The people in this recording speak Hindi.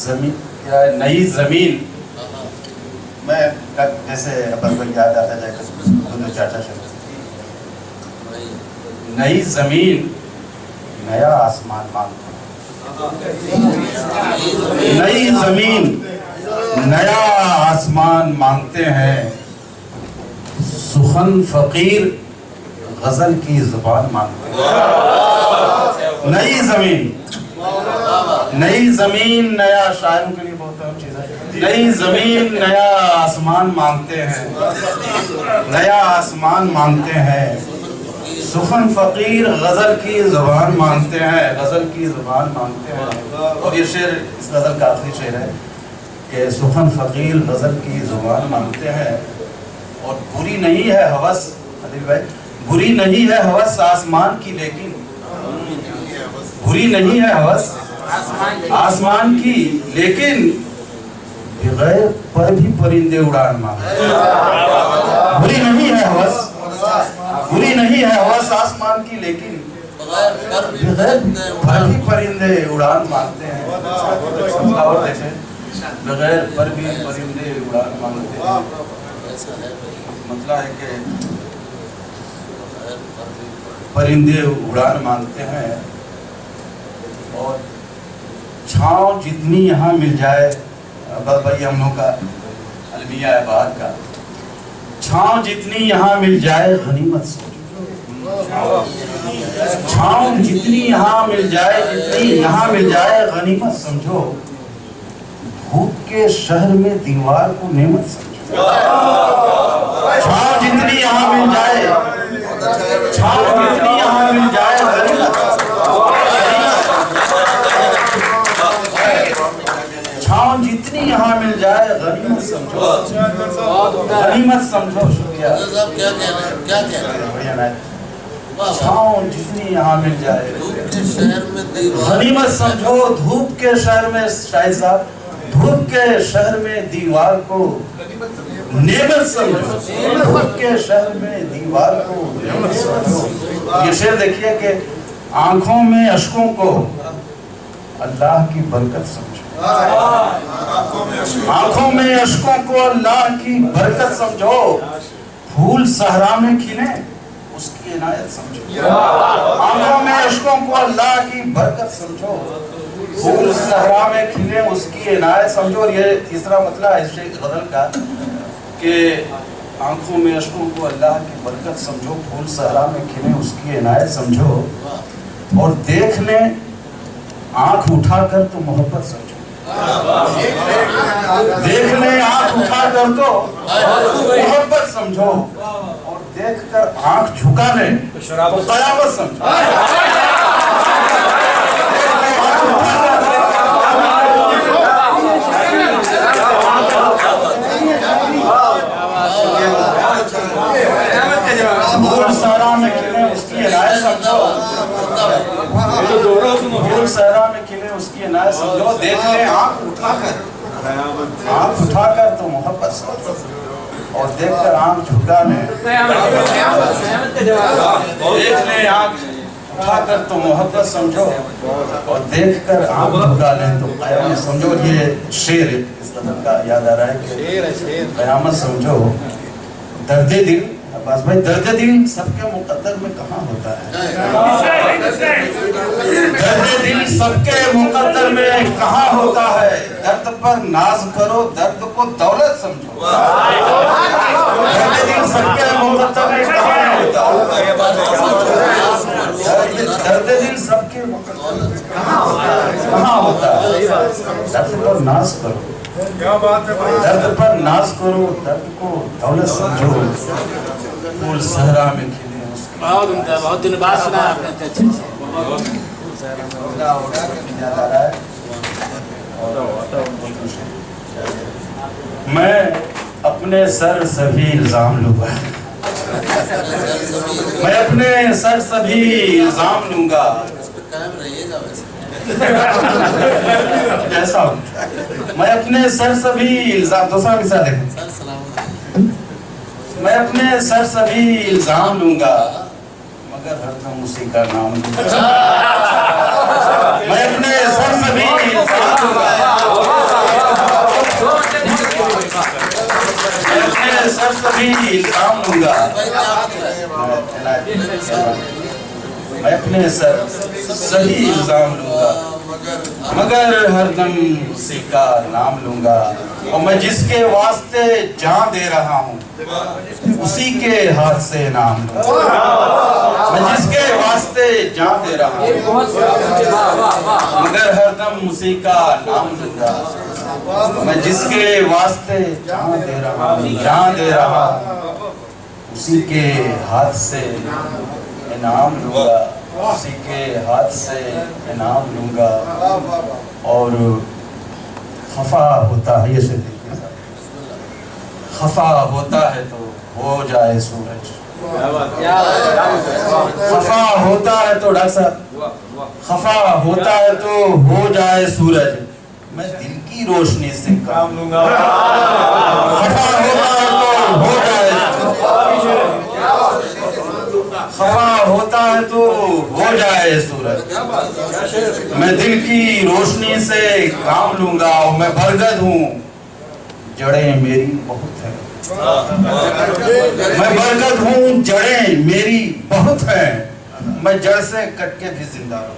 जमीन क्या है? नई जमीन। मैं जैसे अपन को याद आता जाए दोनों चाचा शब्द, नई जमीन नया आसमान मांगते हैं। नई जमीन नया आसमान मांगते हैं। सुखन फकीर गजल की जुबान मांगते हैं। नई जमीन नया, शायरों के लिए बहुत अहम चीज है। नई जमीन नया आसमान मांगते हैं, नया आसमान मांगते हैं। सुखन फकीर गजल की जुबान मांगते हैं, गजल की जुबान मांगते हैं। और ये शेर इस गजल का आखिरी शेर है कि सुखन फकीर गजल की जुबान मांगते हैं। और बुरी नहीं है हवस, अदिल भाई, बुरी नहीं है हवस आसमान की, लेकिन बुरी नहीं है हवस आसमान की, लेकिन बगैर पर भी परिंदे उड़ान मांगते हैं। बुरी नहीं है हवस, बुरी नहीं है हवस आसमान की, लेकिन बगैर पर भी परिंदे उड़ान मांगते हैं। और देखें, बगैर पर भी परिंदे उड़ान मांगते हैं, मतलब है कि परिंदे उड़ान मांगते हैं। और छांव जितनी यहाँ मिल जाए, भाई हम लोग का अलमिया है बाहर का, छांव जितनी यहाँ मिल जाए गनीमत समझो। छांव जितनी यहाँ मिल जाए, जितनी यहाँ मिल जाए गनीमत समझो। धूप के शहर में दीवार को नेमत समझो। छांव जितनी यहाँ मिल जाए, छांव जितनी यहाँ मिल जाए गनीमत, छांव जितनी यहाँ मिल जाए गनीमत समझो, गनीमत समझो। शुक्रिया, बढ़िया ना। छांव जितनी यहाँ मिल जाए गनीमत समझो। धूप के शहर में, शाहिद साहब, धूप के शहर में दीवार को नेमत समझो। धूप के शहर में दीवार को नेमत समझो। ये शेर देखिए कि आंखों में अश्कों को अल्लाह की बरकत समझो। आंखों में अश्कों को अल्लाह की बरकत समझो। फूल सहरा में खिले उसकी इनायत समझो। आंखों में अश्कों को अल्लाह की बरकत समझो। फूल सहरा में खिले उसकी इनायत समझो। और ये तीसरा मतलब है इस गजल का कि आंखों में अश्कों को अल्लाह की बरकत समझो। फूल सहरा में खिले उसकी इनायत समझो। और देख ले आंख उठाकर तो मोहब्बत समझो। देख ले आंख उठाकर तो मोहब्बत समझो। और देखकर आंख झुका ले तो कयामत समझो। फूल सहरा में खिले उसकी इनायत समझो। फूल सहरा में खिले उसकी इनायत समझो। देख ले आंख उठाकर तो मोहब्बत समझो। और देखकर आंख झुका ले, देख ले आंख उठाकर तो मोहब्बत समझो। और देखकर आंख झुका ले तो कयामत समझो। ये शेर इस कदर का याद आ रहा है कि कयामत समझो। दर्द दिल, अब्बास भाई, दर्द दिल सबके मुकद्दर में कहाँ होता है? दर्द दिल सबके मुकद्दर में कहाँ होता है? दर्द पर नाज करो, दर्द को दौलत समझो। दर्द दिल सबके मुकद्दर में कहाँ होता है? दर्द दिल सबके मुकद्दर में कहाँ होता है? दर्द पर नाज करो, क्या बात है भाई, दर्द पर नाज करो, दर्द को दौलत समझो। फूल सहरा में खिले उसकी, बहुत दिन बाद सुना आपने अच्छे से। मैं अपने सर सभी इल्जाम लूंगा। मैं अपने सर सभी इल्जाम लूंगा। ऐसा मैं अपने सर सभी इल्जाम, दूसरा मिसाल देखें, मैं अपने सर सभी इल्जाम लूंगा मगर हरदम उसी का नाम लूंगा। मैं अपने सर सभी इल्जाम लूंगा भी इल्जाम लूंगा, मैं अपने सर सही इल्जाम लूंगा, मगर हरदम उसी का नाम लूंगा। और मैं जिसके वास्ते जान दे रहा हूँ उसी के हाथ से नाम लूंगा। मैं जिसके वास्ते जान दे रहा हूँ मगर हरदम उसी का नाम लूंगा। मैं जिसके वास्ते जान दे रहा उसी के हाथ से इनाम लूंगा, उसी के हाथ से इनाम लूंगा। और खफा होता है, ये से देखिए, खफा होता है तो हो जाए सूरज, खफा होता है तो डॉक्टर साहब, खफा होता है तो हो जाए सूरज, मैं दिल की रोशनी से काम लूंगा। खफा होता है तो हो जाए, खफा होता है तो हो जाए सूरज, मैं दिल की रोशनी से काम लूंगा। और मैं बरगद हूँ, जड़ें मेरी बहुत हैं, मैं बरगद हूँ, जड़ें मेरी बहुत हैं, मैं जड़ से कट के भी जिंदा हूँ।